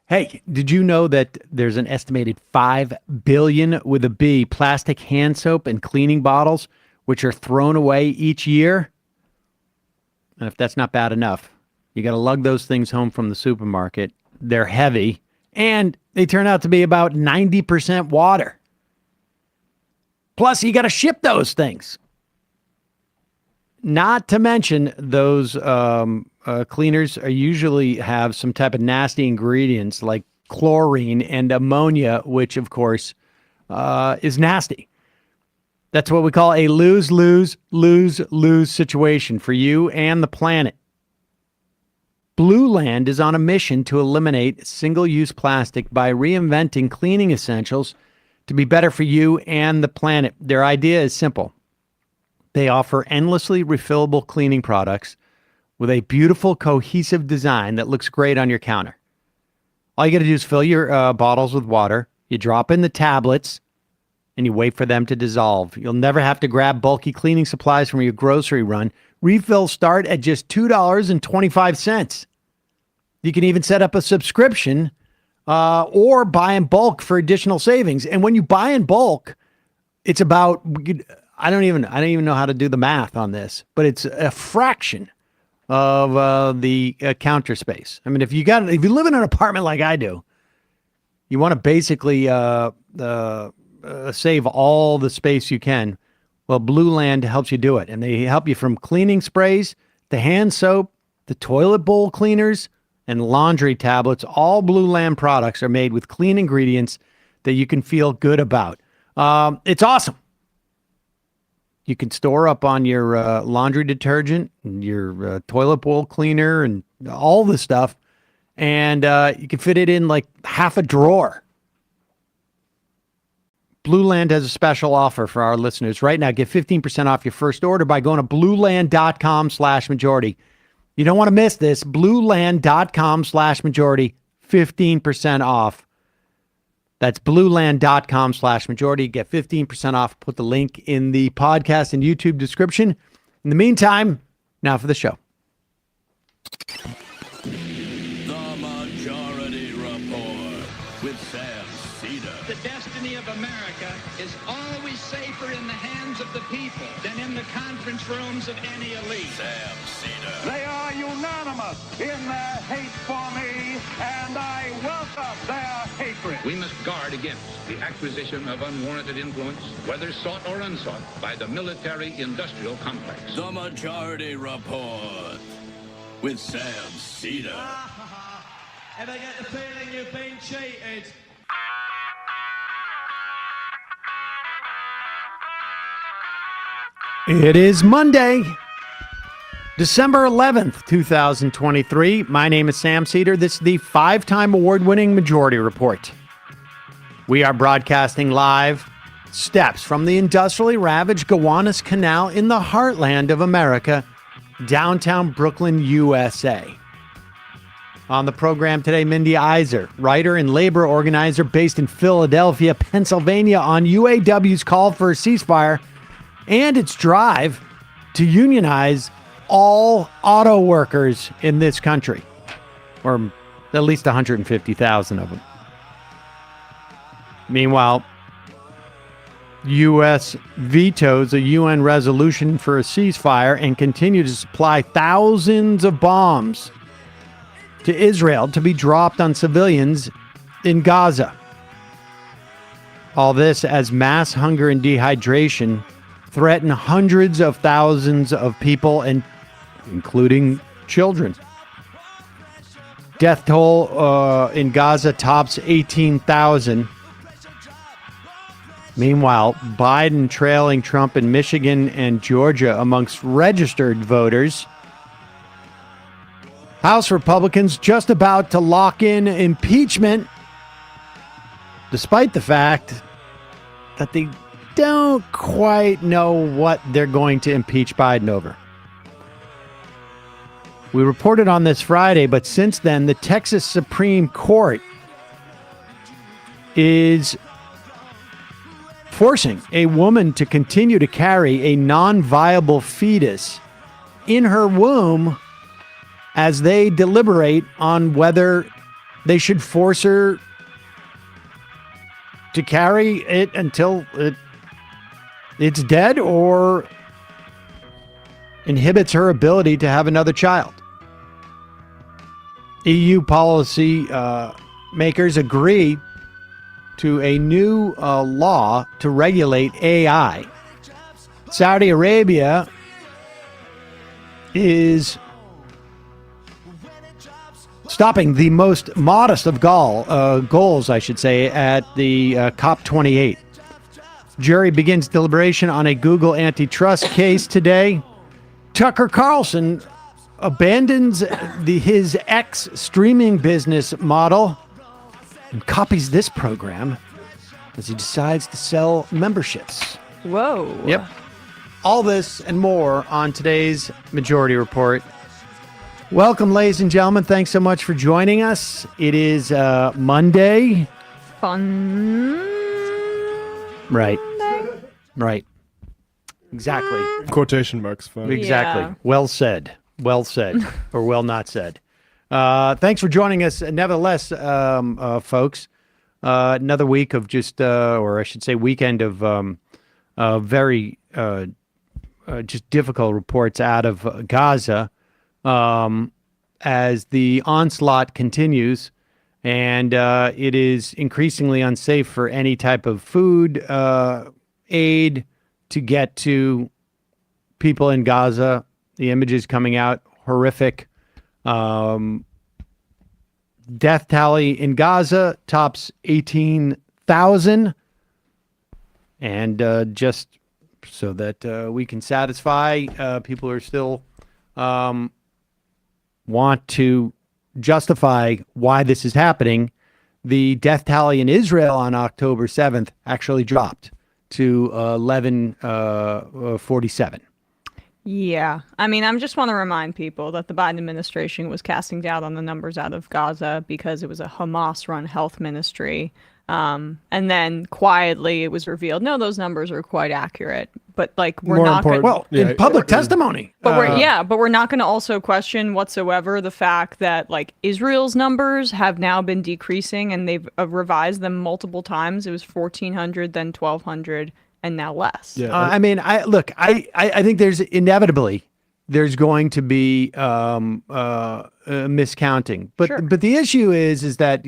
Hey, did you know that there's an estimated 5 billion with a B plastic hand soap and cleaning bottles which are thrown away each year? And if that's not bad enough, you got to lug those things home from the supermarket. They're heavy and they turn out to be about 90% water. Plus, you got to ship those things. Not to mention those cleaners are usually have some type of nasty ingredients like chlorine and ammonia, which of course is nasty. That's what we call a lose-lose-lose-lose situation for you and the planet. Blueland is on a mission to eliminate single-use plastic by reinventing cleaning essentials to be better for you and the planet. Their idea is simple. They offer endlessly refillable cleaning products with a beautiful, cohesive design that looks great on your counter. All you got to do is fill your bottles with water. You drop in the tablets, and you wait for them to dissolve. You'll never have to grab bulky cleaning supplies from your grocery run. Refills start at just $2.25. You can even set up a subscription or buy in bulk for additional savings. And when you buy in bulk, it's about, I don't even know how to do the math on this, but it's a fraction of the counter space. I mean, if you live in an apartment like I do, you want to basically save all the space you can. Well, Blueland helps you do it, and they help you from cleaning sprays to hand soap, to toilet bowl cleaners, and laundry tablets. All Blueland products are made with clean ingredients that you can feel good about. It's awesome. You can store up on your laundry detergent, and your toilet bowl cleaner, and all the stuff. And you can fit it in like half a drawer. Blueland has a special offer for our listeners. Right now, get 15% off your first order by going to blueland.com/majority. You don't want to miss this. Blueland.com/majority, 15% off. That's blueland.com/majority. Get 15% off. Put the link in the podcast and YouTube description. In the meantime, now for the show. The Majority Report with Sam Seder. The destiny of America is always safer in the hands of the people than in the conference rooms of any elite. Sam Seder. They are unanimous in their hate for me, and I welcome their hatred. We must guard against the acquisition of unwarranted influence, whether sought or unsought, by the military-industrial complex. The Majority Report with Sam Seder. And I get the feeling you've been cheated. It is Monday, December 11th, 2023. My name is Sam Seder. This is the 5-time award-winning Majority Report. We are broadcasting live steps from the industrially ravaged Gowanus Canal in the heartland of America, downtown Brooklyn, USA. On the program today, Mindy Isser, writer and labor organizer based in Philadelphia, Pennsylvania, on UAW's call for a ceasefire and its drive to unionize all auto workers in this country, or at least 150,000 of them. Meanwhile, U.S. vetoes a UN resolution for a ceasefire and continue to supply thousands of bombs to Israel to be dropped on civilians in Gaza. All this as mass hunger and dehydration threaten hundreds of thousands of people, and including children. Death toll in Gaza tops 18,000. Meanwhile, Biden trailing Trump in Michigan and Georgia amongst registered voters. House Republicans just about to lock in impeachment, despite the fact that they don't quite know what they're going to impeach Biden over. We reported on this Friday, but since then, the Texas Supreme Court is forcing a woman to continue to carry a non-viable fetus in her womb as they deliberate on whether they should force her to carry it until it's dead or inhibits her ability to have another child. EU policy makers agree to a new law to regulate AI. Saudi Arabia is stopping the most modest of goals, I should say, at the COP28. Jury begins deliberation on a Google antitrust case today. Tucker Carlson abandons his X streaming business model and copies this program as he decides to sell memberships. Whoa. Yep. All this and more on today's Majority Report. Welcome, ladies and gentlemen. Thanks so much for joining us. It is Monday. Fun. Right. Right. Exactly. Quotation marks, fun. Exactly. Yeah. Well said. Well said. Or well not said. Thanks for joining us. Nevertheless, folks, another week of just, or I should say weekend of very just difficult reports out of Gaza as the onslaught continues. And it is increasingly unsafe for any type of food aid to get to people in Gaza. The images coming out, horrific. Death tally in Gaza tops 18,000. And just so that we can satisfy people who are still want to justify why this is happening, the death tally in Israel on October 7th actually dropped to 1147. Yeah. I mean, I just want to remind people that the Biden administration was casting doubt on the numbers out of Gaza because it was a Hamas-run health ministry. And then quietly it was revealed, no, those numbers are quite accurate. But like, we're More not going important- Well, in public testimony. but we're not going to also question whatsoever the fact that like Israel's numbers have now been decreasing and they've revised them multiple times. It was 1,400, then 1,200, and now less. Yeah. I mean, I think there's going to be miscounting, but Sure. but the issue is that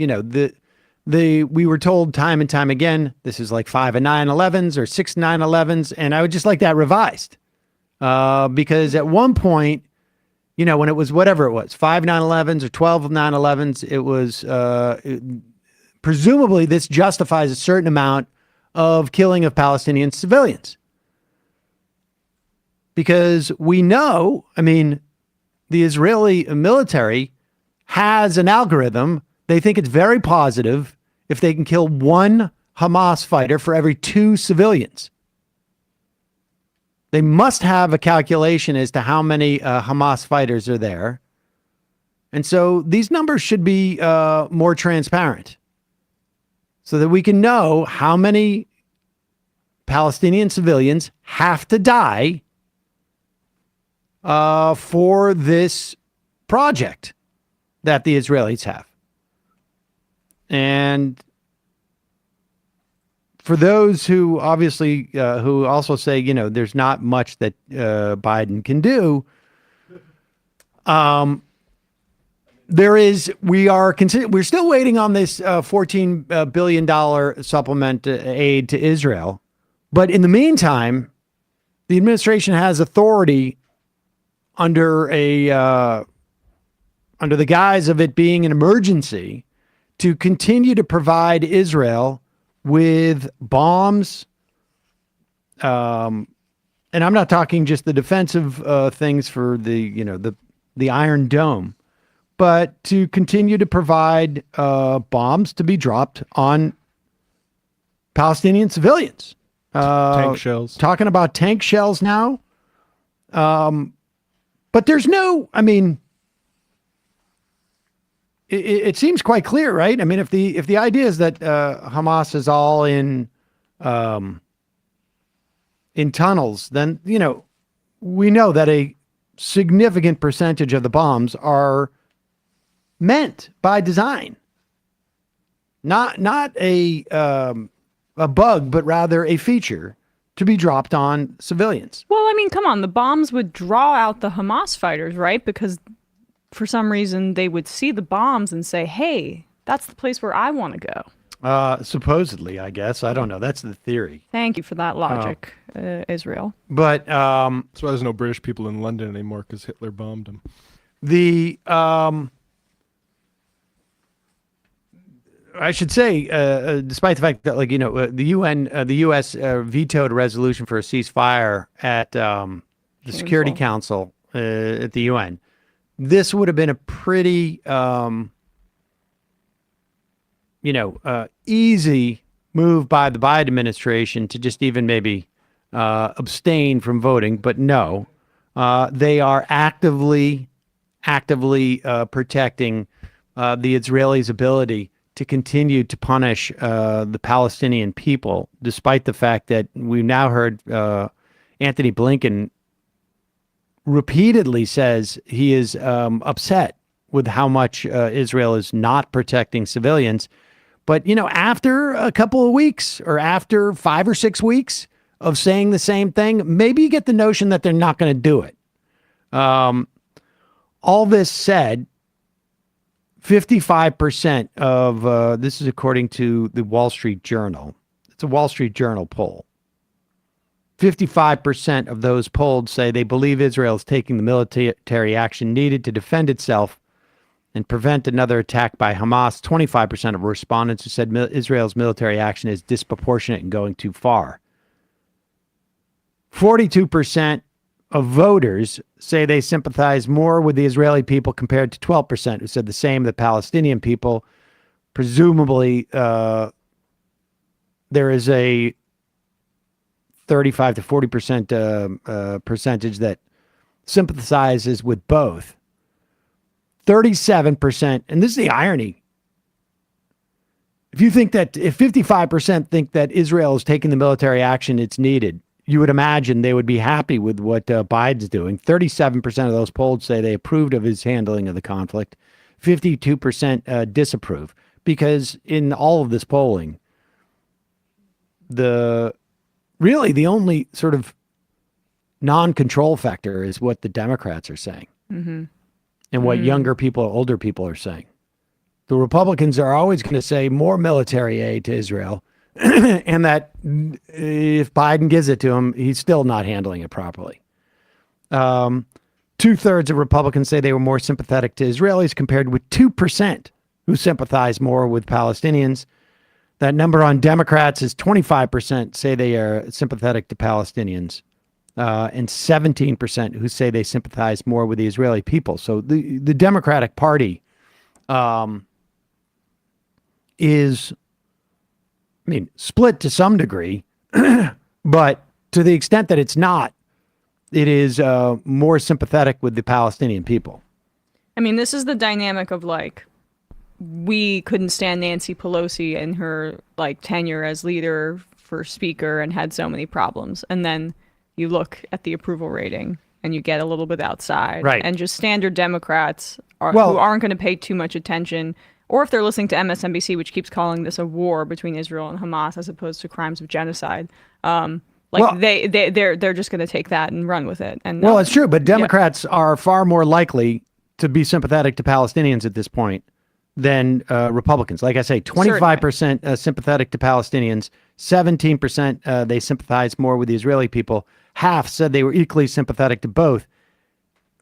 we were told time and time again this is like 5 9/11s or 6 9/11s, and I would just like that revised because at one point, when it was whatever it was 5 9/11s or 12 9/11s, it was presumably this justifies a certain amount of killing of Palestinian civilians. Because we know, I mean, the Israeli military has an algorithm. They think it's very positive if they can kill one Hamas fighter for every 2 civilians. They must have a calculation as to how many Hamas fighters are there. And so these numbers should be more transparent so that we can know how many Palestinian civilians have to die for this project that the Israelis have. And for those who obviously, who also say, there's not much that Biden can do, we're still waiting on this $14 billion supplement aid to Israel. But in the meantime, the administration has authority under the guise of it being an emergency to continue to provide Israel with bombs. And I'm not talking just the defensive things for the Iron Dome, but to continue to provide bombs to be dropped on Palestinian civilians. Tank shells. Talking about tank shells now. But there's no, I mean, it seems quite clear, right? I mean, if the idea is that Hamas is all in tunnels, then, we know that a significant percentage of the bombs are meant by design not a bug, but rather a feature to be dropped on civilians. Well, I mean, come on. The bombs would draw out the Hamas fighters, right? Because for some reason they would see the bombs and say, hey, that's the place where I want to go. Supposedly, I guess. I don't know. That's the theory. Thank you for that logic, Israel. But That's why there's no British people in London anymore, because Hitler bombed them. I should say, despite the fact that, the U.S. Vetoed a resolution for a ceasefire at the Security Council at the UN, this would have been a pretty, easy move by the Biden administration to just even maybe abstain from voting. But no, they are actively protecting the Israelis' ability to continue to punish the Palestinian people, despite the fact that we've now heard Anthony Blinken repeatedly says he is upset with how much Israel is not protecting civilians. But, after a couple of weeks or after 5 or 6 weeks of saying the same thing, maybe you get the notion that they're not going to do it. All this said, 55% of, this is according to the Wall Street Journal. It's a Wall Street Journal poll. 55% of those polled say they believe Israel is taking the military action needed to defend itself and prevent another attack by Hamas. 25% of respondents who said Israel's military action is disproportionate and going too far. 42% of voters say they sympathize more with the Israeli people compared to 12% who said the same of the Palestinian people. Presumably, there is a 35 to 40% percentage that sympathizes with both. 37%, and this is the irony. If 55% think that Israel is taking the military action it's needed, you would imagine they would be happy with what Biden's doing. 37% of those polled say they approved of his handling of the conflict. 52% disapprove. Because in all of this polling, the only sort of non-control factor is what the Democrats are saying. Mm-hmm. And what younger people, older people are saying. The Republicans are always going to say more military aid to Israel. And that if Biden gives it to him, he's still not handling it properly. 2/3 of Republicans say they were more sympathetic to Israelis compared with 2% who sympathize more with Palestinians. That number on Democrats is 25% say they are sympathetic to Palestinians, and 17% who say they sympathize more with the Israeli people. So the Democratic Party is, split to some degree, but to the extent that it's not, it is more sympathetic with the Palestinian people. This is the dynamic of we couldn't stand Nancy Pelosi and her tenure as leader for speaker and had so many problems. And then you look at the approval rating and you get a little bit outside. Right. And just standard Democrats who aren't going to pay too much attention, or if they're listening to MSNBC, which keeps calling this a war between Israel and Hamas as opposed to crimes of genocide, they're just going to take that and run with it. And it's true, but Democrats are far more likely to be sympathetic to Palestinians at this point than Republicans. Like I say, 25% sympathetic to Palestinians, 17% they sympathize more with the Israeli people. Half said they were equally sympathetic to both.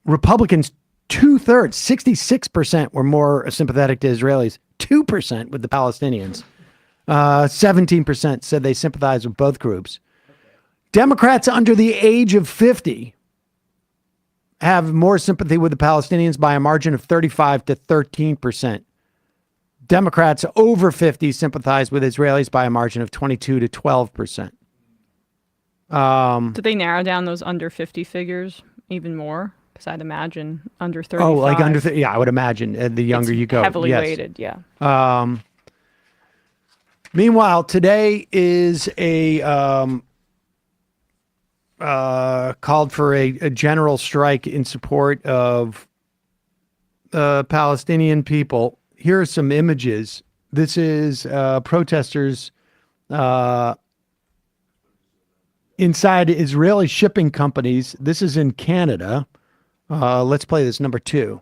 Republicans, 2/3, 66% were more sympathetic to Israelis, 2% with the Palestinians. 17% said they sympathize with both groups. Democrats under the age of 50 have more sympathy with the Palestinians by a margin of 35 to 13%. Democrats over 50 sympathize with Israelis by a margin of 22 to 12%. Did they narrow down those under 50 figures even more? Because I'd imagine under 35. Oh, like under 30. Yeah, I would imagine the younger you go. Heavily weighted, yeah. Meanwhile, today is a called for a general strike in support of Palestinian people. Here are some images This is protesters inside Israeli shipping companies. This is in Canada. Let's play this number 2.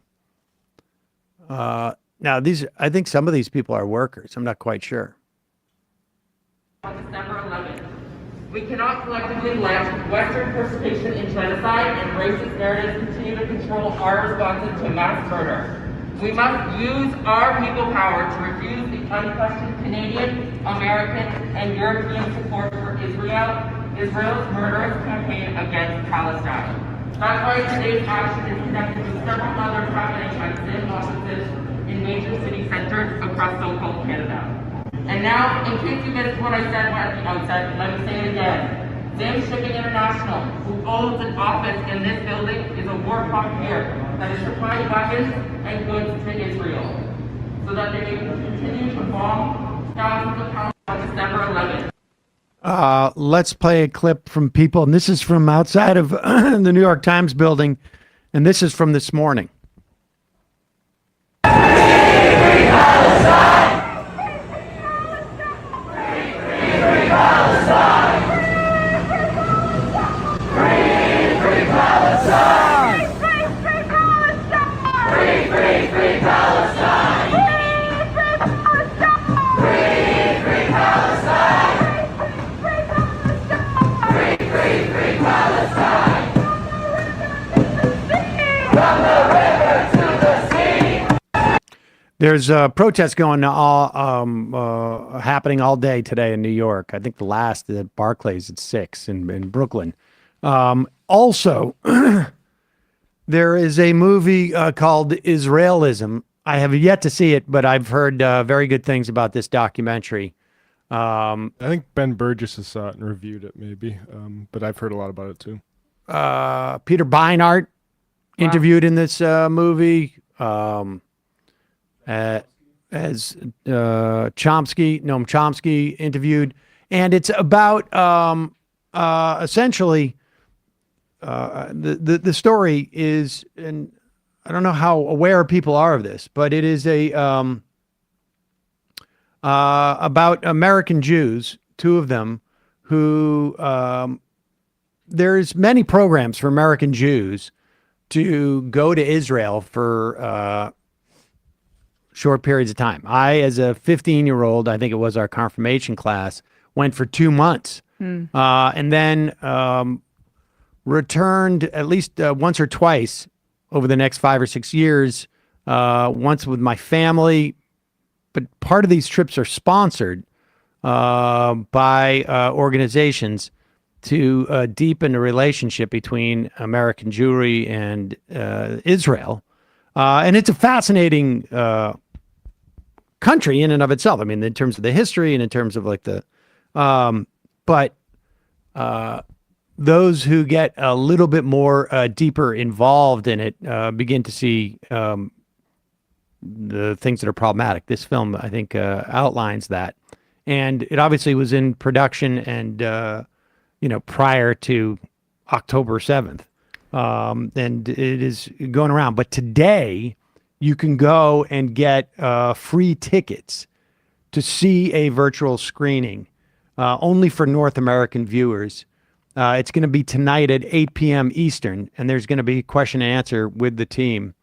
Now, I think some of these people are workers. I'm not quite sure. On December 11th, we cannot collectively let Western participation in genocide and racist narratives continue to control our responses to mass murder. We must use our people power to refuse the unquestioned Canadian, American, and European support for Israel's murderous campaign against Palestine. That's why today's action is connected with several others happening at Zim offices in major city centers across so-called Canada. And now, in case you missed what I said at the outset, let me say it again. Zim Shipping International, who owns an office in this building, is a war profiteer that is supplying weapons and goods to Israel so that they may continue to bomb thousands of pounds on December 11th. Let's play a clip from people, and this is from outside of the New York Times building, and this is from this morning. There's protests going happening all day today in New York. I think the last at Barclays at 6 in Brooklyn. Also, there is a movie called Israelism. I have yet to see it, but I've heard very good things about this documentary. I think Ben Burgess has saw it and reviewed it, maybe, but I've heard a lot about it too. Peter Beinart interviewed in this movie. As Noam Chomsky interviewed, and it's about essentially the story is, and I don't know how aware people are of this, but it is about American Jews, 2 of them, who there's many programs for American Jews to go to Israel for short periods of time. I, as a 15-year-old, I think it was our confirmation class, went for 2 months, and then returned at least once or twice over the next 5 or 6 years, once with my family. But part of these trips are sponsored by organizations to deepen the relationship between American Jewry and Israel. And it's a fascinating country in and of itself. I mean, in terms of the history and in terms of like the, but those who get a little bit more deeper involved in it begin to see the things that are problematic. This film, I think, outlines that. And it obviously was in production and, prior to October 7th. And it is going around. But today, you can go and get free tickets to see a virtual screening, only for North American viewers. It's going to be tonight at 8 p.m. Eastern, and there's going to be question and answer with the team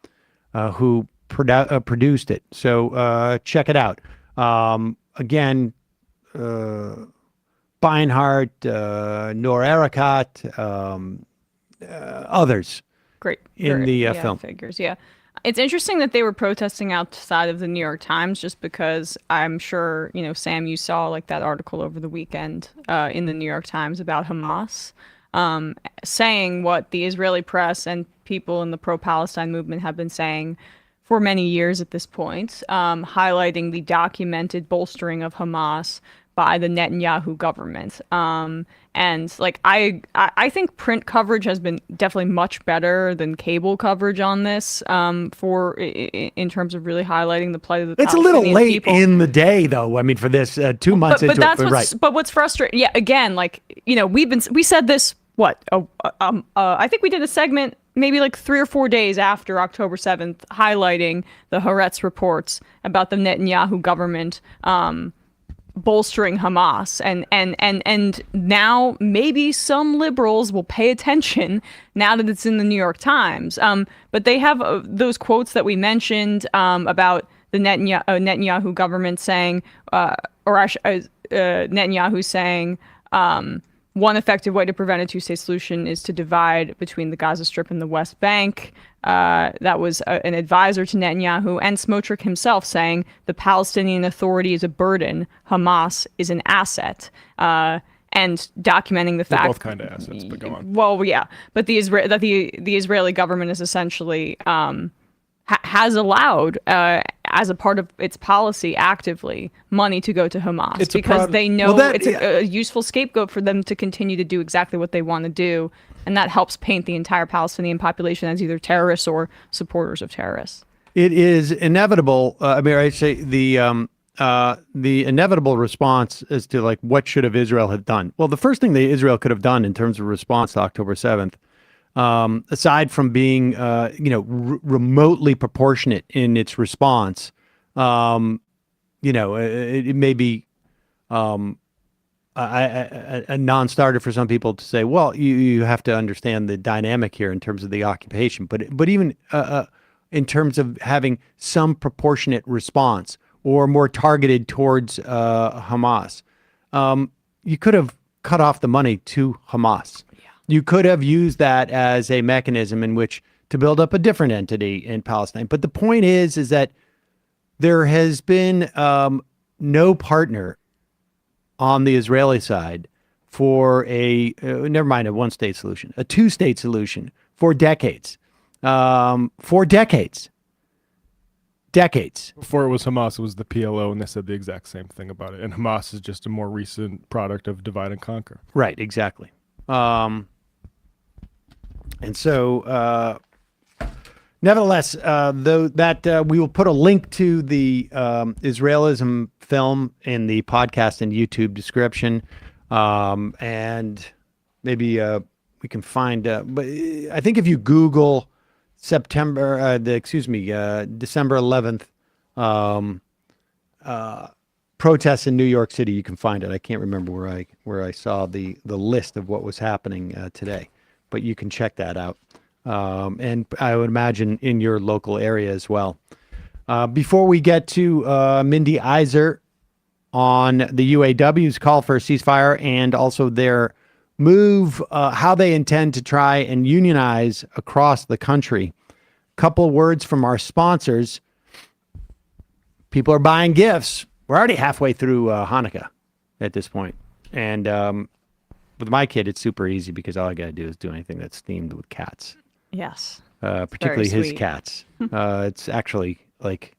who produced it. So check it out. Again, Beinhart, Nor Erakat, others. Great. In the film. Figures, yeah. It's interesting that they were protesting outside of the New York Times, just because I'm sure, Sam, you saw like that article over the weekend in the New York Times about Hamas, saying what the Israeli press and people in the pro-Palestine movement have been saying for many years at this point, highlighting the documented bolstering of Hamas by the Netanyahu government. And like I think print coverage has been definitely much better than cable coverage on this, in terms of really highlighting the plight of the It's Palestinian a little late people. in the day, though. I mean, for this 2 months but into that's it, what's, right? But what's frustrating, yeah, again, like we said this. I think we did a segment maybe like 3 or 4 days after October 7th, highlighting the Haaretz reports about the Netanyahu government bolstering Hamas, and now maybe some liberals will pay attention now that it's in the New York Times. But they have those quotes that we mentioned about the Netanyahu government saying, Netanyahu saying, one effective way to prevent a two-state solution is to divide between the Gaza Strip and the West Bank. That was an advisor to Netanyahu, and Smotrich himself saying the Palestinian Authority is a burden, Hamas is an asset, and documenting the fact. Both kind of assets, but go on. Well, yeah, but the Israeli government is essentially has allowed, as a part of its policy, actively money to go to Hamas because they know it's a useful scapegoat for them to continue to do exactly what they want to do, and that helps paint the entire Palestinian population as either terrorists or supporters of terrorists. It is inevitable. I say the inevitable response as to like what should have Israel have done. Well, the first thing that Israel could have done in terms of response to October 7th, aside from being remotely proportionate in its response, it may be a non-starter for some people to say, well, you have to understand the dynamic here in terms of the occupation, but even in terms of having some proportionate response or more targeted towards Hamas, you could have cut off the money to Hamas. Yeah. You could have used that as a mechanism in which to build up a different entity in Palestine. But the point is that there has been no partner on the Israeli side for never mind a one-state solution, a two-state solution for decades. Decades. Before it was Hamas, it was the PLO, and they said the exact same thing about it. And Hamas is just a more recent product of divide and conquer. Right, exactly. And so, nevertheless, though that we will put a link to the Israelism film in the podcast and YouTube description, and maybe we can find. But I think if you Google December 11th protests in New York City, you can find it. I can't remember where I saw the list of what was happening today, but you can check that out. And I would imagine in your local area as well. Before we get to Mindy Isser on the UAW's call for a ceasefire and also their move, how they intend to try and unionize across the country. Couple words from our sponsors. People are buying gifts. We're already halfway through Hanukkah at this point. And with my kid, it's super easy because all I got to do is do anything that's themed with cats. Yes. Particularly his cats. It's actually like,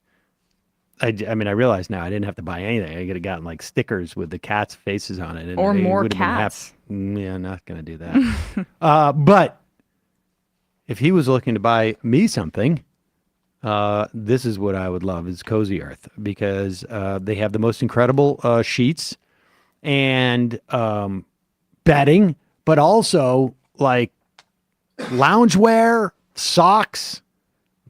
I realize now I didn't have to buy anything. I could have gotten like stickers with the cats' faces on it. And or more cats. Yeah, not going to do that. But if he was looking to buy me something, this is what I would love is Cozy Earth, because they have the most incredible sheets and bedding, but also like loungewear, socks.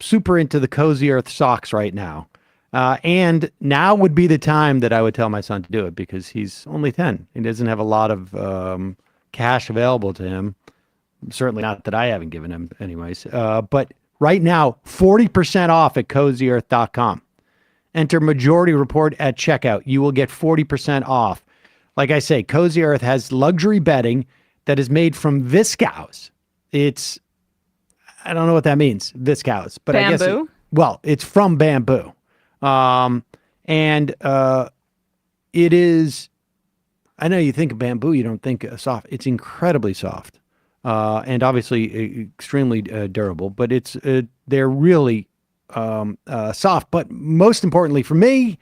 Super into the Cozy Earth socks right now. And now would be the time that I would tell my son to do it because he's only 10. He doesn't have a lot of cash available to him. Certainly not that I haven't given him anyways. But right now, 40% off at CozyEarth.com. Enter Majority Report at checkout. You will get 40% off. Like I say, Cozy Earth has luxury bedding that is made from viscose. It's, I don't know what that means, viscose. But bamboo? I guess it's from bamboo. And it is, I know you think of bamboo, you don't think soft. It's incredibly soft. And obviously extremely durable, but they're really soft. But most importantly for me,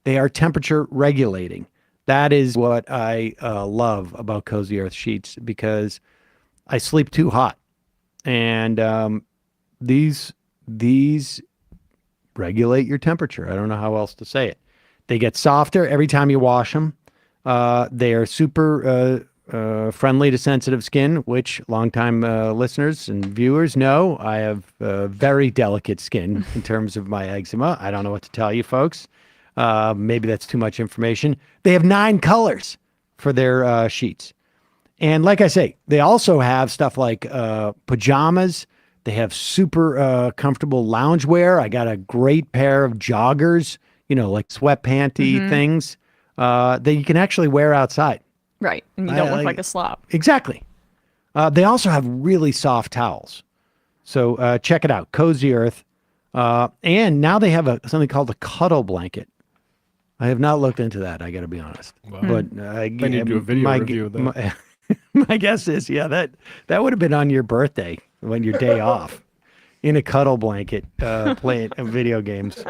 they are temperature regulating. That is what I love about Cozy Earth sheets, because I sleep too hot, and these regulate your temperature. I don't know how else to say it. They get softer every time you wash them. They are super friendly to sensitive skin, which longtime listeners and viewers know I have very delicate skin in terms of my eczema. I don't know what to tell you folks. Maybe that's too much information. They have 9 colors for their sheets. And like I say, they also have stuff like pajamas. They have super comfortable loungewear. I got a great pair of joggers, like sweatpanty things that you can actually wear outside. Right. And you don't look like a slob. Exactly. They also have really soft towels. So check it out, Cozy Earth. And now they have something called a cuddle blanket. I have not looked into that, I got to be honest. Wow. But They need to do a video review of that. My guess is, that would have been on your birthday, when your day off, in a cuddle blanket, playing video games.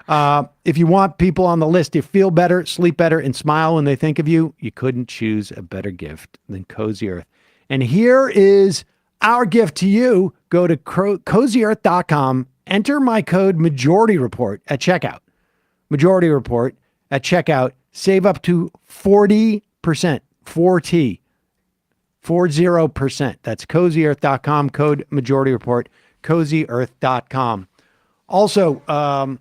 If you want people on the list to feel better, sleep better, and smile when they think of you, you couldn't choose a better gift than Cozy Earth. And here is our gift to you. Go to CozyEarth.com, enter my code Majority Report at checkout. Majority Report at checkout. Save up to 40%. 4T. 40%. That's CozyEarth.com, code Majority Report, CozyEarth.com. Also, on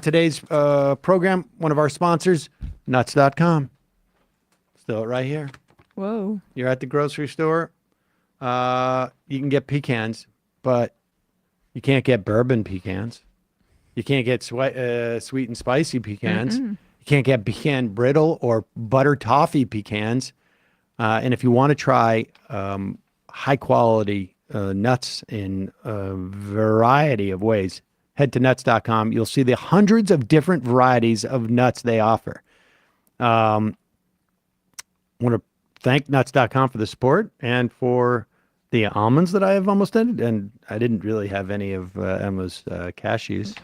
today's program, one of our sponsors, Nuts.com. Still right here. Whoa. You're at the grocery store. You can get pecans, but you can't get bourbon pecans. You can't get sweet and spicy pecans. You can't get pecan brittle or butter toffee pecans. And if you want to try high quality nuts in a variety of ways, head to nuts.com. You'll see the hundreds of different varieties of nuts they offer. I want to thank nuts.com for the support and for the almonds that I have almost ended. And I didn't really have any of Emma's cashews.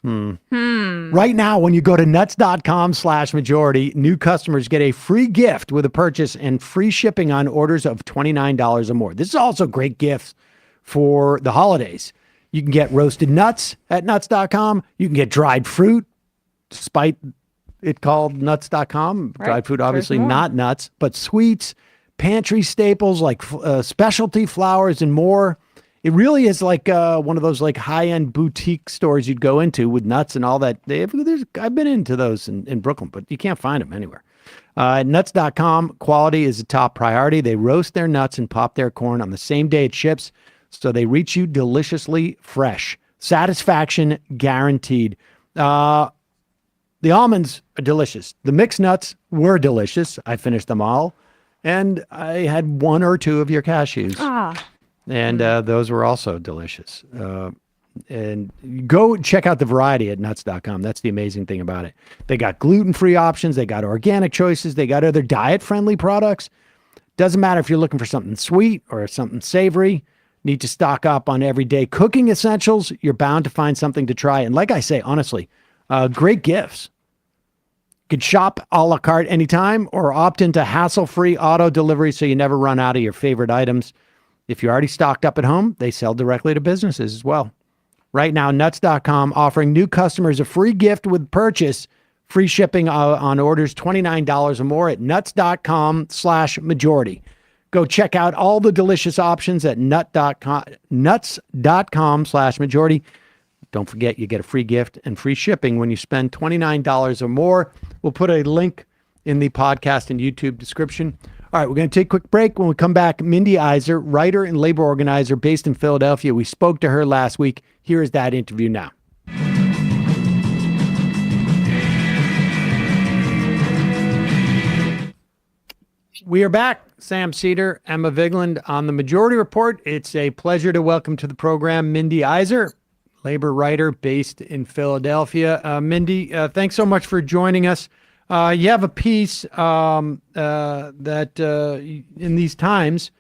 Right now, when you go to nuts.com/majority, new customers get a free gift with a purchase and free shipping on orders of $29 or more. This is also great gifts for the holidays. You can get roasted nuts at nuts.com. You can get dried fruit, despite it called nuts.com. Right. Dried fruit, obviously There's more. not nuts, but sweets, pantry staples like specialty flours and more. It really is like one of those like high-end boutique stores you'd go into with nuts and all that. I've been into those in Brooklyn, but you can't find them anywhere. Nuts.com, quality is a top priority. They roast their nuts and pop their corn on the same day it ships, so they reach you deliciously fresh. Satisfaction guaranteed. The almonds are delicious. The mixed nuts were delicious. I finished them all. And I had 1 or 2 of your cashews. And those were also delicious. And go check out the variety at nuts.com. That's the amazing thing about it. They got gluten-free options. They got organic choices. They got other diet-friendly products. Doesn't matter if you're looking for something sweet or something savory. Need to stock up on everyday cooking essentials. You're bound to find something to try. And like I say, honestly, great gifts. You could shop a la carte anytime or opt into hassle-free auto delivery so you never run out of your favorite items. If you're already stocked up at home, they sell directly to businesses as well. Right now, nuts.com offering new customers a free gift with purchase, free shipping on orders $29 or more at nuts.com/majority. Go check out all the delicious options at nuts.com/majority. Don't forget, you get a free gift and free shipping when you spend $29 or more. We'll put a link in the podcast and YouTube description. All right, we're going to take a quick break. When we come back, Mindy Isser, writer and labor organizer based in Philadelphia. We spoke to her last week. Here is that interview now. We are back. Sam Seder, Emma Vigland on the Majority Report. It's a pleasure to welcome to the program Mindy Isser, labor writer based in Philadelphia. Mindy, thanks so much for joining us. You have a piece that in these times,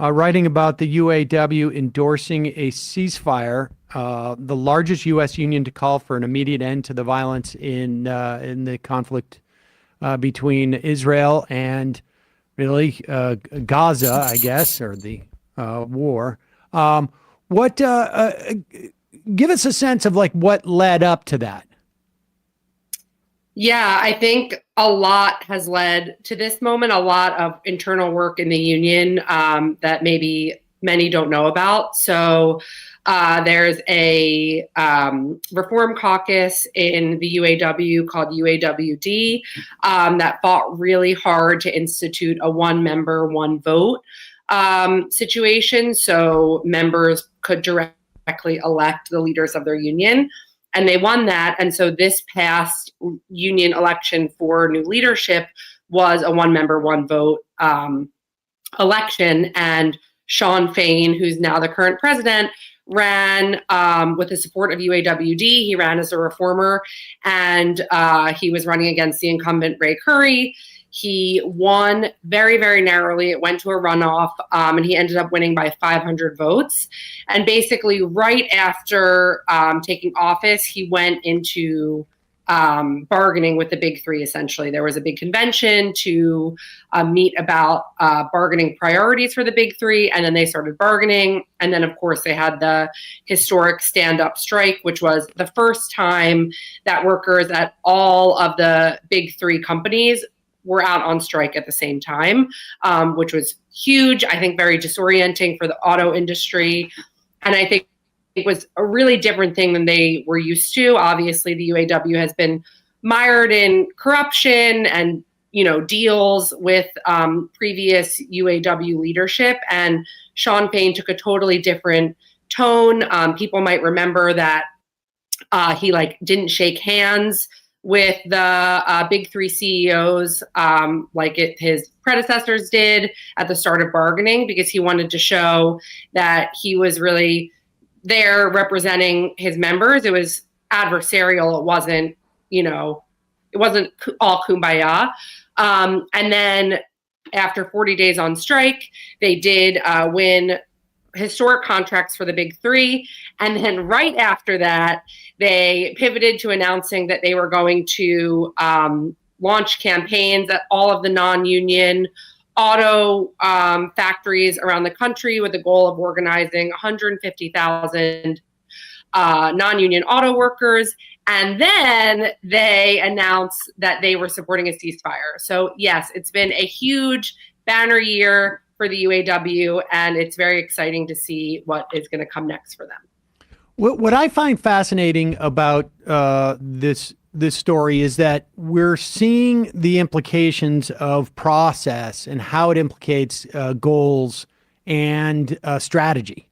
writing about the UAW endorsing a ceasefire, the largest U.S. union to call for an immediate end to the violence in the conflict between Israel and really Gaza, I guess, or the war. Give us a sense of like what led up to that. Well, I think the most important thing to understand is that the ceasefire was negotiated by the Israeli government. It was negotiated by the Israeli government and the Palestinian Authority. It was negotiated by the Palestinian Authority and the Israeli government. And the Israeli government Yeah, I think a lot has led to this moment, a lot of internal work in the union that maybe many don't know about. So there's a reform caucus in the UAW called UAWD that fought really hard to institute a one member, one vote situation. So members could directly elect the leaders of their union. And they won that. And so this past union election for new leadership was a one member, one vote election. And Sean Fain, who's now the current president, ran with the support of UAWD. He ran as a reformer, and he was running against the incumbent Ray Curry. He won very, very narrowly. It went to a runoff, and he ended up winning by 500 votes. And basically, right after taking office, he went into bargaining with the big three, essentially. There was a big convention to meet about bargaining priorities for the big three, and then they started bargaining. And then, of course, they had the historic stand-up strike, which was the first time that workers at all of the big three companies were out on strike at the same time, which was huge. I think very disorienting for the auto industry. And I think it was a really different thing than they were used to. Obviously, the UAW has been mired in corruption and, deals with previous UAW leadership. And Sean Fain took a totally different tone. People might remember that he didn't shake hands with the big three CEOs his predecessors did at the start of bargaining, because he wanted to show that he was really there representing his members. It was adversarial. It wasn't, it wasn't all kumbaya. And then after 40 days on strike, they did win historic contracts for the big three. And then right after that, they pivoted to announcing that they were going to launch campaigns at all of the non-union auto factories around the country with the goal of organizing 150,000 non-union auto workers. And then they announced that they were supporting a ceasefire. So yes, it's been a huge banner year for the UAW, and it's very exciting to see what is going to come next for them. What I find fascinating about this story is that we're seeing the implications of process and how it implicates goals and strategy,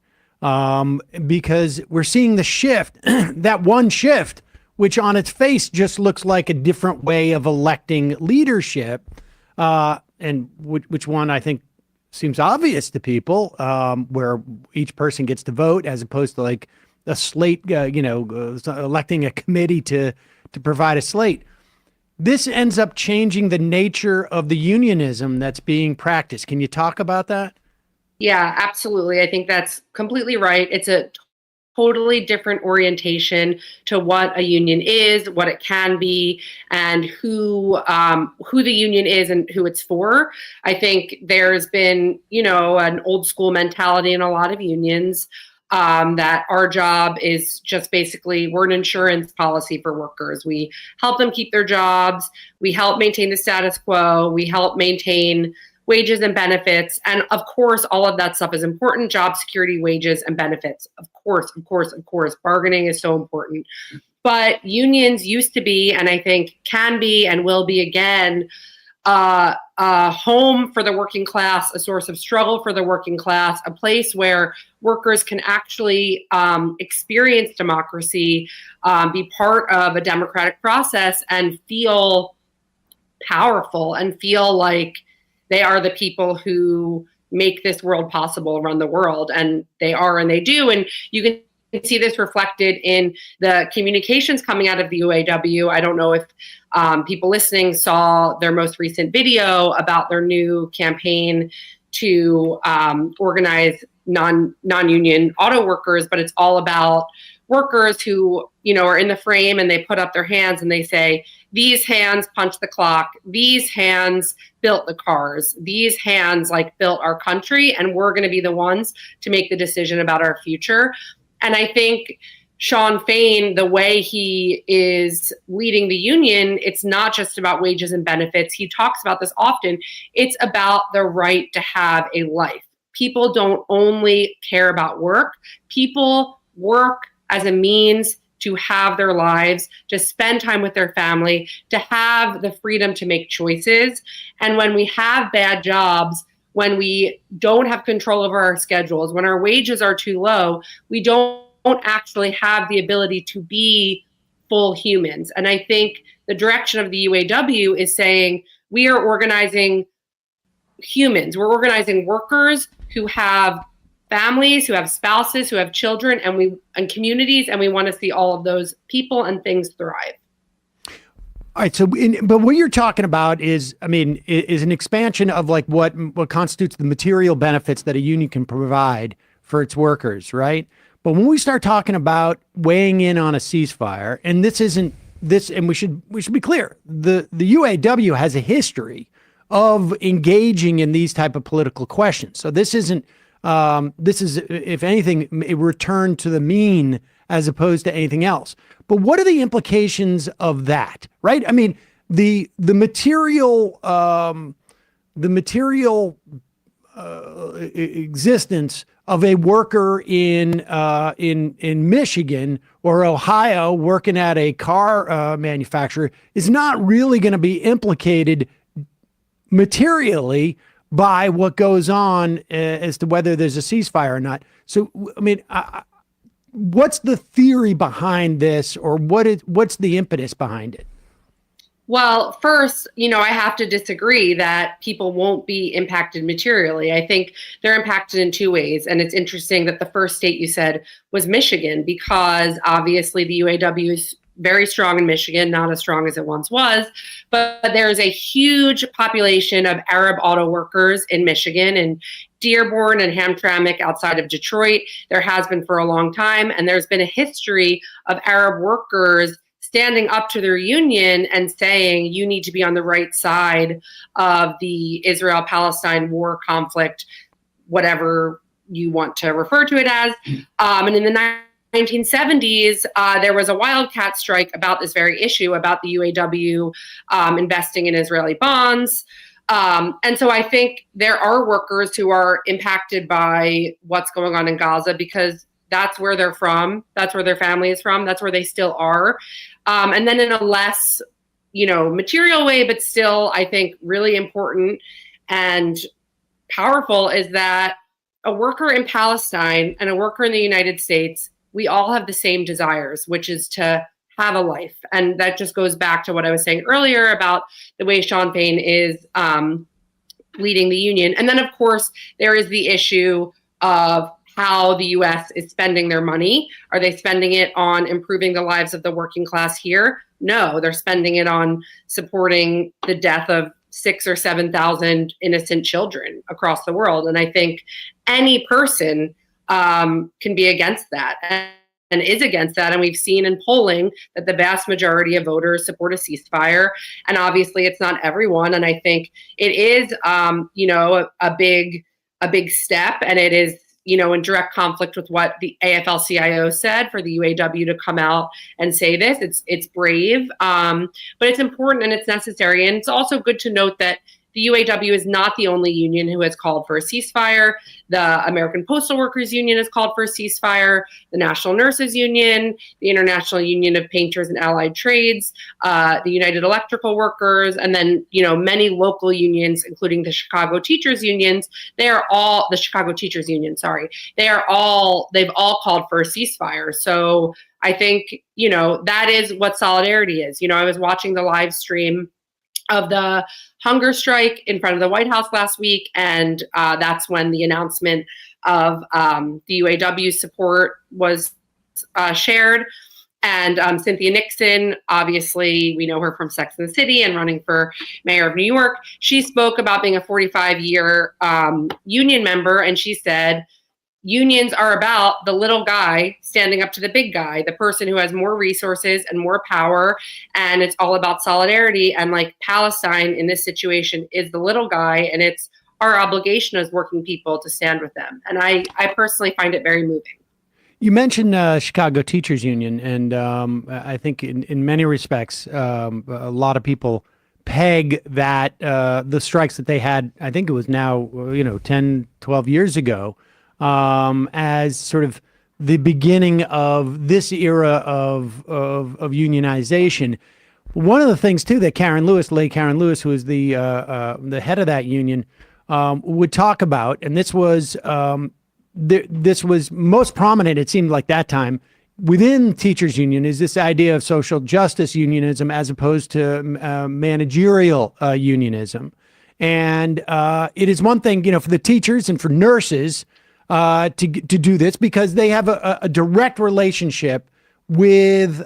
because we're seeing the shift, that one shift, which on its face just looks like a different way of electing leadership, and which one I think seems obvious to people, where each person gets to vote as opposed to like a slate, electing a committee to provide a slate. This ends up changing the nature of the unionism that's being practiced. Can you talk about that? Yeah, absolutely. I think that's completely right. It's a totally different orientation to what a union is, what it can be, and who the union is and who it's for. I think there's been, an old school mentality in a lot of unions, that our job is just basically, we're an insurance policy for workers. We help them keep their jobs. We help maintain the status quo. We help maintain wages and benefits. And of course, all of that stuff is important. Job security, wages, and benefits. Of course. Bargaining is so important. But unions used to be, and I think can be and will be again, a home for the working class, a source of struggle for the working class, a place where workers can actually experience democracy, be part of a democratic process, and feel powerful and feel like they are the people who make this world possible, run the world. And they are, and they do. And you can see this reflected in the communications coming out of the UAW. I don't know if people listening saw their most recent video about their new campaign to organize non-union auto workers, but it's all about workers who, are in the frame, and they put up their hands and they say, these hands punch the clock, these hands built the cars, these hands built our country, and we're going to be the ones to make the decision about our future. And I think Sean Fain, the way he is leading the union, it's not just about wages and benefits. He talks about this often. It's about the right to have a life. People don't only care about work. People work as a means to have their lives, to spend time with their family, to have the freedom to make choices. And when we have bad jobs, when we don't have control over our schedules, when our wages are too low, we don't actually have the ability to be full humans. And I think the direction of the UAW is saying we are organizing humans. We're organizing workers who have families, who have spouses, who have children, and communities, and we want to see all of those people and things thrive. All right. So, but what you're talking about is, I mean, is an expansion of like what constitutes the material benefits that a union can provide for its workers, right? But when we start talking about weighing in on a ceasefire, and this isn't this, and we should be clear, the UAW has a history of engaging in these type of political questions. So this isn't. This is, if anything, a return to the mean as opposed to anything else. But what are the implications of that, right? I mean, the material existence of a worker in Michigan or Ohio working at a car manufacturer is not really going to be implicated materially by what goes on as to whether there's a ceasefire or not. So, I mean, what's the theory behind this, or what's the impetus behind it? Well, first, I have to disagree that people won't be impacted materially. I think they're impacted in two ways. And it's interesting that the first state you said was Michigan, because obviously the UAW is very strong in Michigan, not as strong as it once was, but there's a huge population of Arab auto workers in Michigan and Dearborn and Hamtramck outside of Detroit. There has been for a long time, and there's been a history of Arab workers standing up to their union and saying, you need to be on the right side of the Israel-Palestine war conflict, whatever you want to refer to it as. And in the 1970s, there was a wildcat strike about this very issue, about the UAW investing in Israeli bonds. And so I think there are workers who are impacted by what's going on in Gaza because that's where they're from. That's where their family is from. That's where they still are. And then in a less, material way, but still, I think really important and powerful is that a worker in Palestine and a worker in the United States, we all have the same desires, which is to have a life. And that just goes back to what I was saying earlier about the way Sean Fain is leading the union. And then, of course, there is the issue of how the U.S. is spending their money. Are they spending it on improving the lives of the working class here? No, they're spending it on supporting the death of 6,000 or 7,000 innocent children across the world. And I think any person can be against that and is against that. And we've seen in polling that the vast majority of voters support a ceasefire. And obviously it's not everyone. And I think it is, a big step, and it is, in direct conflict with what the AFL-CIO said for the UAW to come out and say this. It's brave, but it's important and it's necessary. And it's also good to note that the UAW is not the only union who has called for a ceasefire. The American Postal Workers Union has called for a ceasefire, the National Nurses Union, the International Union of Painters and Allied Trades, the United Electrical Workers, and then, many local unions, including the Chicago Teachers Unions. They've all called for a ceasefire. So I think, that is what solidarity is. I was watching the live stream of the hunger strike in front of the White House last week. And that's when the announcement of the UAW support was shared. And Cynthia Nixon, obviously, we know her from Sex and the City and running for mayor of New York. She spoke about being a 45-year union member, and she said, unions are about the little guy standing up to the big guy, the person who has more resources and more power. And it's all about solidarity. And like Palestine in this situation is the little guy, and it's our obligation as working people to stand with them. And I personally find it very moving. You mentioned Chicago Teachers Union, and I think in many respects, a lot of people peg that the strikes that they had, I think it was now, 10, 12 years ago, as sort of the beginning of this era of unionization. One of the things too that Karen Lewis, who is the head of that union, would talk about, and this was most prominent, it seemed like that time, within teachers union, is this idea of social justice unionism as opposed to managerial unionism. And it is one thing, for the teachers and for nurses to do this because they have a direct relationship with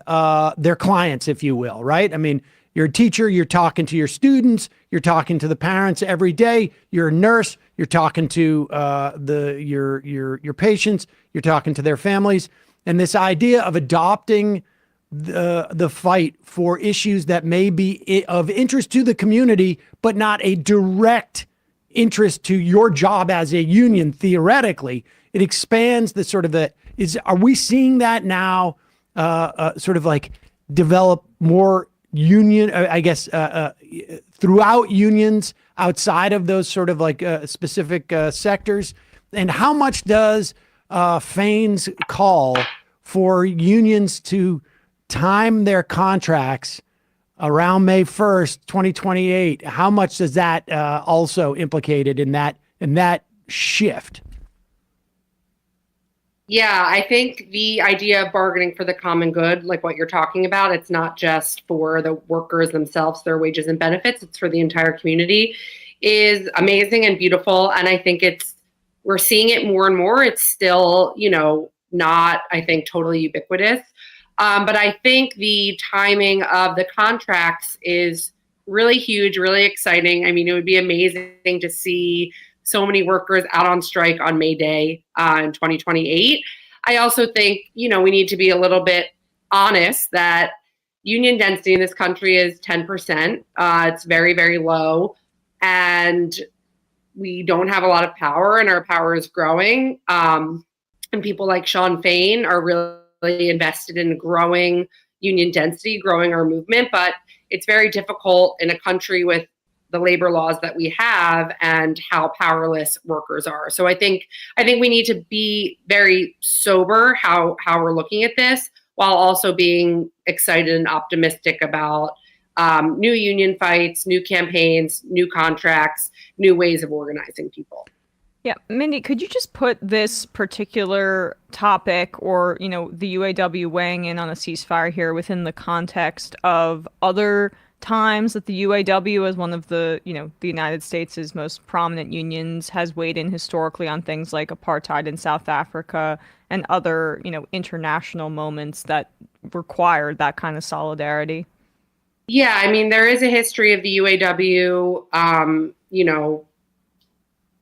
their clients, if you will, right? I mean, you're a teacher, you're talking to your students, you're talking to the parents every day. You're a nurse, you're talking to your patients, you're talking to their families. And this idea of adopting the fight for issues that may be of interest to the community, but not a direct interest to your job as a union, theoretically, it expands the sort of are we seeing that now sort of like develop more union, I guess, throughout unions outside of those sort of like specific sectors? And how much does Fain's call for unions to time their contracts around May 1st, 2028, how much does that also implicated in that shift? Yeah, I think the idea of bargaining for the common good, like what you're talking about, it's not just for the workers themselves, their wages and benefits, it's for the entire community, is amazing and beautiful. And I think we're seeing it more and more. It's still, not, I think, totally ubiquitous. But I think the timing of the contracts is really huge, really exciting. I mean, it would be amazing to see so many workers out on strike on May Day in 2028. I also think, we need to be a little bit honest that union density in this country is 10%. It's very, very low. And we don't have a lot of power, and our power is growing. And people like Shawn Fain are really invested in growing union density, growing our movement. But it's very difficult in a country with the labor laws that we have and how powerless workers are. So I think we need to be very sober how we're looking at this, while also being excited and optimistic about new union fights, new campaigns, new contracts, new ways of organizing people. Yeah, Mindy, could you just put this particular topic or, the UAW weighing in on a ceasefire here within the context of other times that the UAW, as one of the, the United States' most prominent unions, has weighed in historically on things like apartheid in South Africa and other, international moments that required that kind of solidarity? Yeah, I mean, there is a history of the UAW,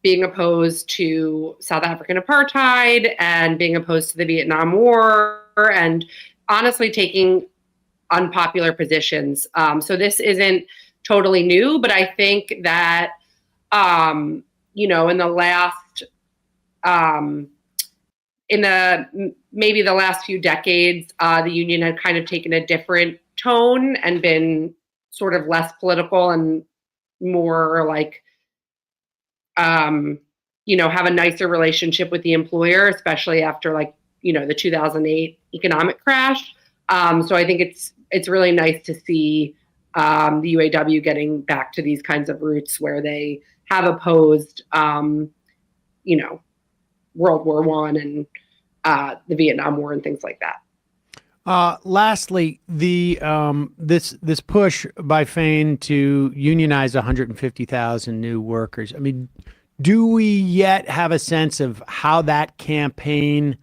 being opposed to South African apartheid and being opposed to the Vietnam War and honestly taking unpopular positions. So this isn't totally new, but I think that, in the last, maybe the last few decades, the union had kind of taken a different tone and been sort of less political and more like, have a nicer relationship with the employer, especially after the 2008 economic crash. So I think it's really nice to see the UAW getting back to these kinds of roots where they have opposed, World War I and the Vietnam War and things like that. Lastly, this push by Fain to unionize 150,000 new workers. I mean, do we yet have a sense of how that campaign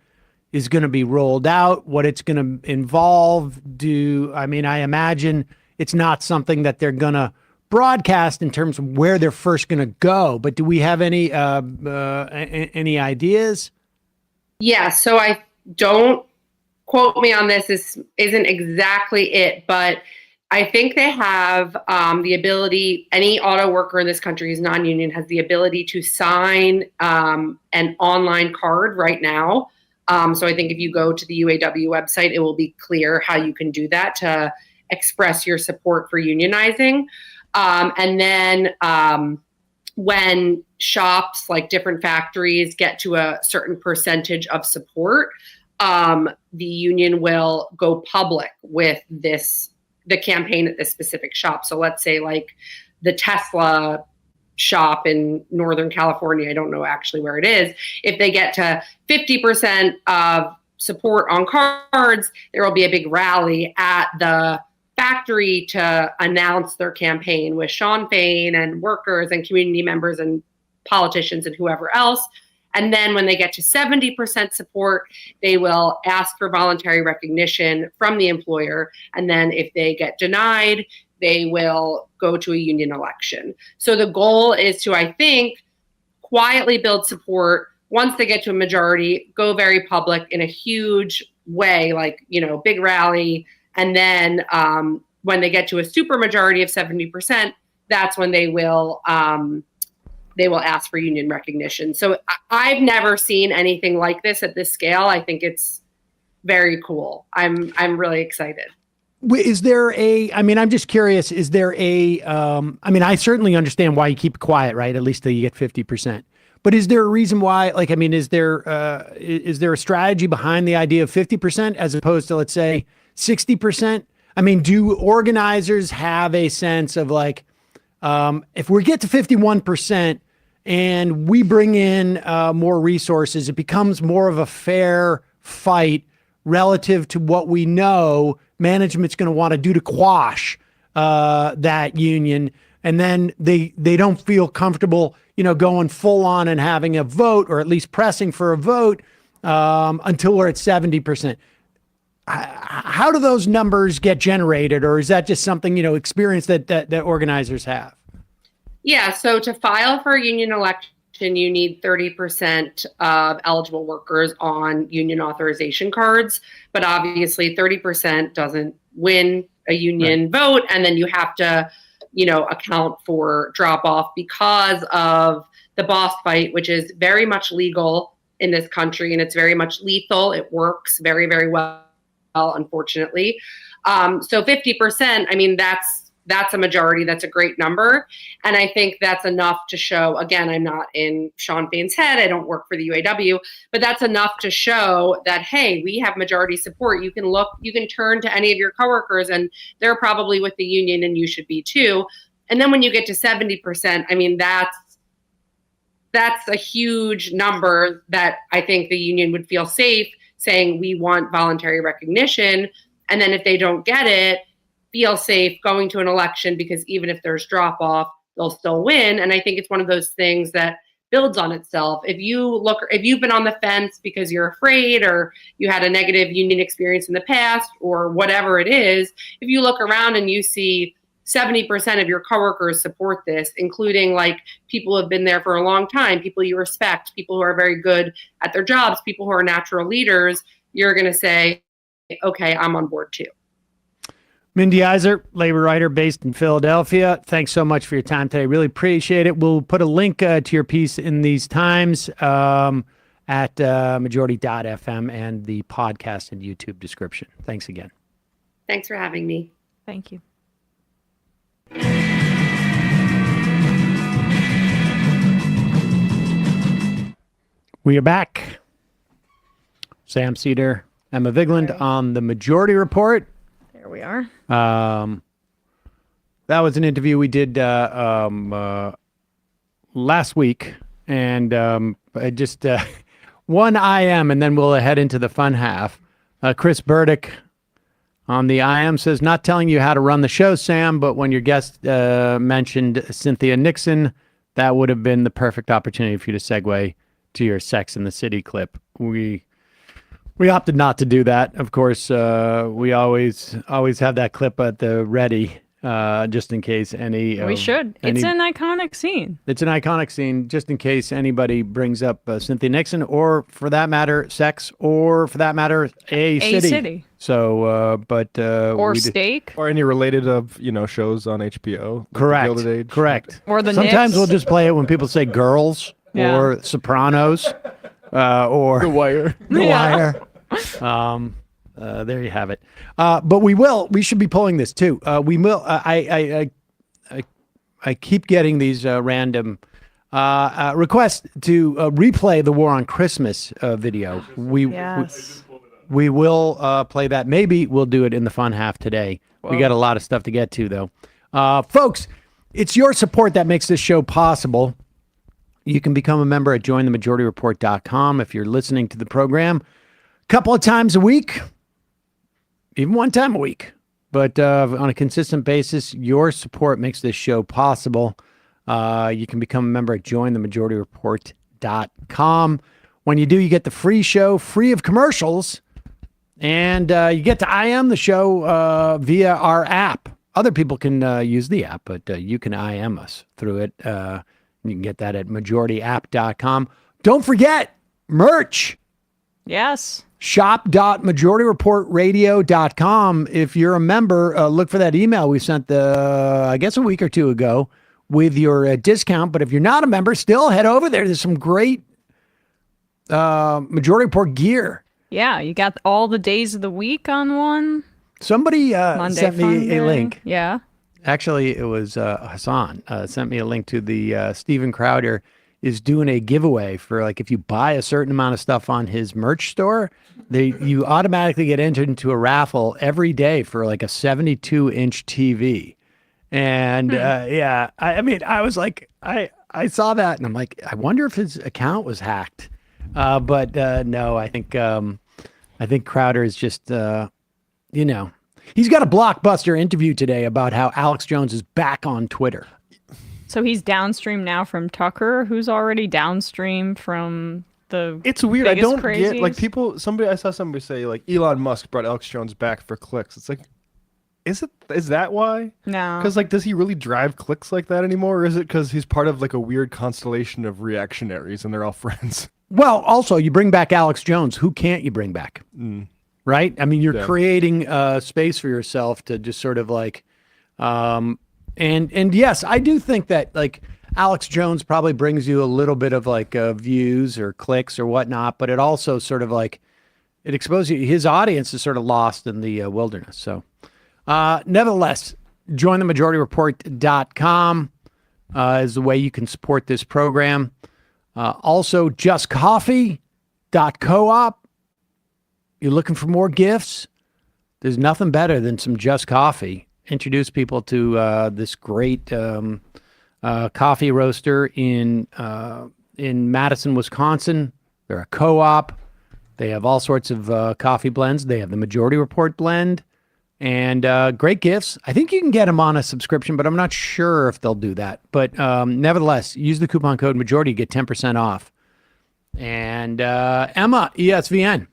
is going to be rolled out, what it's going to involve? I imagine it's not something that they're going to broadcast in terms of where they're first going to go, but do we have any ideas? Yeah, so I don't quote me on this. This isn't exactly it, but I think they have the ability, any auto worker in this country who's non-union has the ability to sign an online card right now So I think if you go to the UAW website, it will be clear how you can do that to express your support for unionizing. And then when shops, like different factories, get to a certain percentage of support, the union will go public with the campaign at this specific shop. So let's say like the Tesla shop in Northern California, I don't know actually where it is, if they get to 50% of support on cards, there will be a big rally at the factory to announce their campaign with Sean Fain and workers and community members and politicians and whoever else. And then when they get to 70% support, they will ask for voluntary recognition from the employer. And then if they get denied, they will go to a union election. So the goal is to, I think, quietly build support. Once they get to a majority, go very public in a huge way, like, big rally. And then when they get to a super majority of 70%, that's when they will ask for union recognition. So I've never seen anything like this at this scale. I think it's very cool. I'm really excited. Is there I'm just curious, is there I certainly understand why you keep it quiet, right? At least till you get 50%. But is there a reason why, is there a strategy behind the idea of 50% as opposed to, let's say, 60%? Do organizers have a sense of if we get to 51% and we bring in more resources, it becomes more of a fair fight relative to what we know management's going to want to do to quash that union, and then they don't feel comfortable, going full on and having a vote, or at least pressing for a vote until we're at 70%. How do those numbers get generated, or is that just something experience that organizers have? Yeah. So to file for a union election, you need 30% of eligible workers on union authorization cards, but obviously 30% doesn't win a union vote. And then you have to, account for drop off because of the boss fight, which is very much legal in this country. And it's very much lethal. It works very, very well, unfortunately. So 50%, that's a majority. That's a great number. And I think that's enough to show, again, I'm not in Sean Fain's head. I don't work for the UAW, but that's enough to show that, hey, we have majority support. You can turn to any of your coworkers and they're probably with the union and you should be too. And then when you get to 70%, that's a huge number that I think the union would feel safe saying we want voluntary recognition. And then if they don't get it, feel safe going to an election, because even if there's drop off, they'll still win. And I think it's one of those things that builds on itself. If you've been on the fence because you're afraid, or you had a negative union experience in the past, or whatever it is, if you look around and you see 70% of your coworkers support this, including people who have been there for a long time, people you respect, people who are very good at their jobs, people who are natural leaders, you're going to say, okay, I'm on board too. Mindy Isser, labor writer based in Philadelphia. Thanks so much for your time today. Really appreciate it. We'll put a link to your piece in these times at majority.fm and the podcast and YouTube description. Thanks again. Thanks for having me. Thank you. We are back. Sam Seder, Emma Vigland on the Majority Report. There we are. That was an interview we did last week, and I just one IM, and then we'll head into the fun half. Chris Burdick on the IM says, not telling you how to run the show, Sam, but when your guest mentioned Cynthia Nixon, that would have been the perfect opportunity for you to segue to your Sex and the City clip. We opted not to do that. Of course, we always have that clip at the ready, just in case any. We should. It's an iconic scene. It's an iconic scene, just in case anybody brings up Cynthia Nixon, or for that matter, sex, or for that matter, a city. So, or steak, or any related shows on HBO. Correct. Like Gilded Age. Correct. Or the Sometimes Knicks. we'll just play it when people say girls or Sopranos. or The Wire. The Wire. There you have it. But we should be pulling this too. We will. I keep getting these random requests to replay the War on Christmas video. We will play that. Maybe we'll do it in the fun half today. Whoa. We got a lot of stuff to get to though. Folks, it's your support that makes this show possible. You can become a member at jointhemajorityreport.com if you're listening to the program a couple of times a week, even one time a week. But on a consistent basis, your support makes this show possible. You can become a member at jointhemajorityreport.com. When you do, you get the free show, free of commercials, and you get to IM the show via our app. Other people can use the app, but you can IM us through it. You can get that at majorityapp.com. Don't forget, merch. Yes. Shop.majorityreportradio.com. If you're a member, look for that email we sent a week or two ago with your discount. But if you're not a member, still head over there. There's some great Majority Report gear. Yeah, you got all the days of the week on one. Somebody sent me a link. Yeah. Actually, it was Hassan sent me a link to the Steven Crowder is doing a giveaway for, like, if you buy a certain amount of stuff on his merch store, you automatically get entered into a raffle every day for like a 72-inch TV. And I mean, I was like, I saw that and I'm like, I wonder if his account was hacked. But no, I think Crowder is just, he's got a blockbuster interview today about how Alex Jones is back on Twitter. So he's downstream now from Tucker, who's already downstream from the. It's weird. I don't crazies. get, like, people. I saw somebody say, like, Elon Musk brought Alex Jones back for clicks. It's like, is that why? No. Because, like, does he really drive clicks like that anymore, or is it because he's part of, like, a weird constellation of reactionaries and they're all friends? Well, also, you bring back Alex Jones. Who can't you bring back? Right? I mean, you're creating space for yourself to just sort of like, and yes, I do think that, like, Alex Jones probably brings you a little bit of like views or clicks or whatnot, but it also sort of like, it exposes you, his audience is sort of lost in the wilderness. So nevertheless, jointhemajorityreport.com is the way you can support this program. Also, justcoffee.coop. You're looking for more gifts? There's nothing better than some Just Coffee. Introduce people to this great coffee roaster in Madison, Wisconsin. They're a co-op. They have all sorts of coffee blends. They have the Majority Report blend and great gifts. I think you can get them on a subscription, but I'm not sure if they'll do that. But nevertheless, use the coupon code Majority to get 10% off. And Emma, ESVN.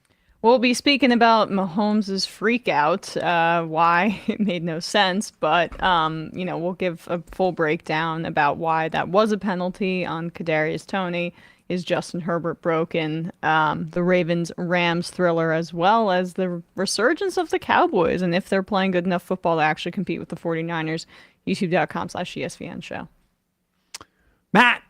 We'll be speaking about Mahomes' freak out, why it made no sense, but, we'll give a full breakdown about why that was a penalty on Kadarius Toney. Is Justin Herbert broken? The Ravens-Rams thriller, as well as the resurgence of the Cowboys, and if they're playing good enough football to actually compete with the 49ers. YouTube.com/ESPN show. Matt.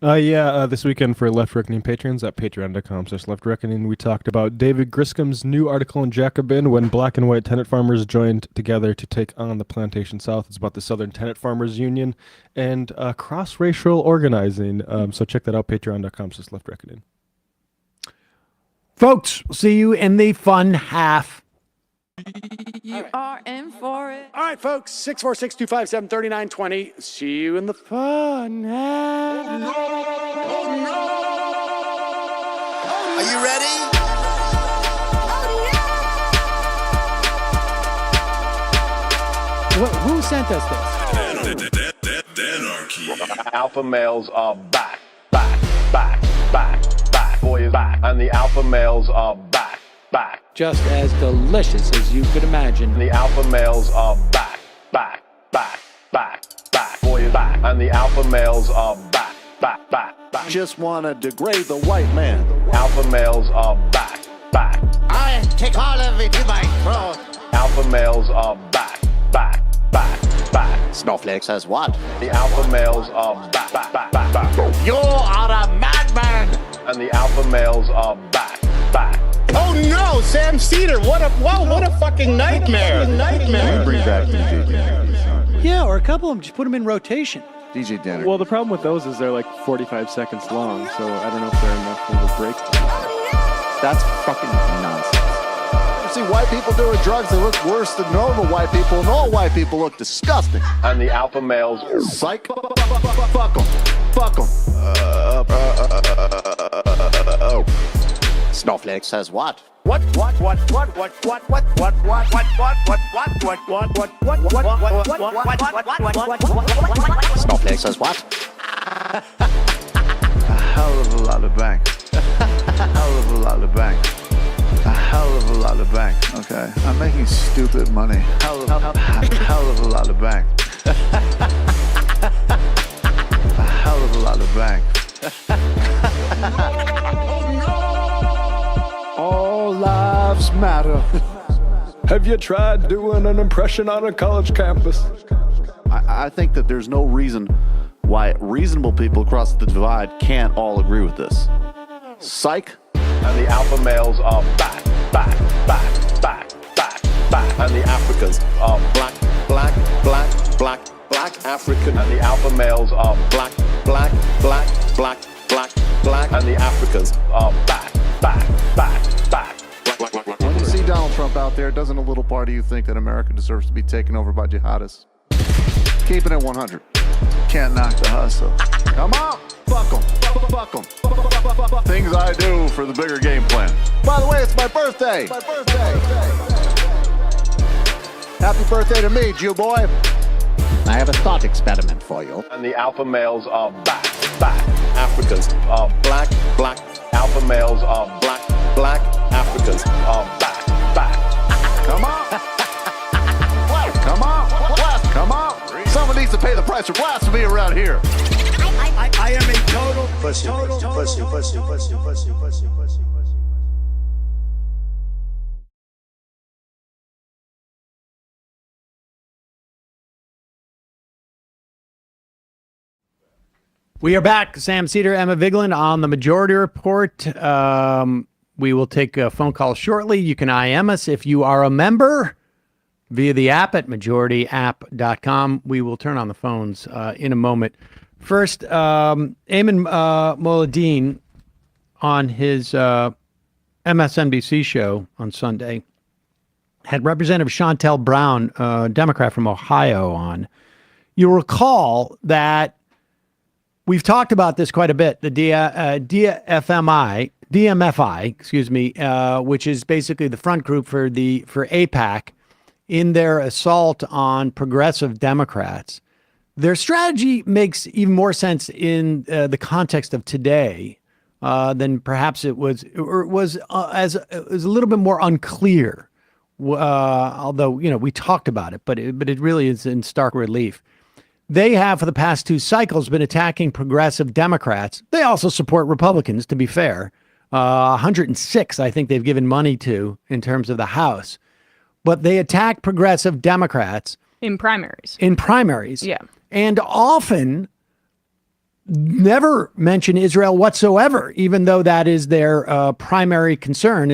This weekend for Left Reckoning patrons at patreon.com/Left Reckoning, we talked about David Griscom's new article in Jacobin when black and white tenant farmers joined together to take on the Plantation South. It's about the Southern Tenant Farmers Union and cross-racial organizing. So check that out, patreon.com/Left Reckoning. Folks, see you in the fun half. You are in for it. All right, folks, 646-257-3920. See you in the fun half. Are you ready? Who sent us this? Anarchy. Alpha males are back. Boy is back. And the alpha males are back. Just as delicious as you could imagine. The alpha males are back. Boy is back. And the alpha males are back. Just wanna degrade the white man. Alpha males are back. I take all of it to my throat. Alpha males are back. Snowflake says what? The alpha males are back. You are a madman. And the alpha males are back. Oh no, Sam Cedar! What a fucking nightmare! Bring back DJ. Yeah, or a couple of them. Just put them in rotation. DJ Denner. Well, the problem with those is they're like 45 seconds long, so I don't know if they're enough of a break. That's fucking nonsense. You see white people doing drugs, they look worse than normal white people, and all white people look disgusting. And the alpha males. Psych. Fuck them. Snowflake says what? Snowflake says what? A hell of a lot of bank. A hell of a lot of bank. A hell of a lot of bank. Okay, I'm making stupid money. Hell of a lot of bank. A hell of a lot of bank. All lives matter. Have you tried doing an impression on a college campus? I think that there's no reason why reasonable people across the divide can't all agree with this. Psych. And the alpha males are back. And the Africans are black African. And the alpha males are black. And the Africans are back. When you see Donald Trump out there, doesn't a little part of you think that America deserves to be taken over by jihadists? Keeping it 100. Can't knock the hustle. Come on, fuck 'em. Things I do for the bigger game plan. By the way, it's my birthday. Happy birthday to me, Jew boy. I have a thought experiment for you. And the alpha males are back. Africans are black. Alpha males are black. Africans are back. Come on. Come on. Someone needs to pay the price for blasphemy around here. I am a total pussy. We are back. Sam Cedar, Emma Vigeland on the Majority Report. We will take a phone call shortly. You can IM us if you are a member via the app at majorityapp.com. We will turn on the phones in a moment. First, Ayman Moladeen on his MSNBC show on Sunday had Representative Shontel Brown, a Democrat from Ohio, on. You'll recall that we've talked about this quite a bit. The DMFI, which is basically the front group for AIPAC, in their assault on progressive Democrats. Their strategy makes even more sense in the context of today than perhaps it was a little bit more unclear. Although we talked about it, but it really is in stark relief. They have, for the past two cycles, been attacking progressive Democrats. They also support Republicans, to be fair. 106, I think they've given money to in terms of the House. But they attack progressive Democrats. In primaries. Yeah. And often never mention Israel whatsoever, even though that is their primary concern.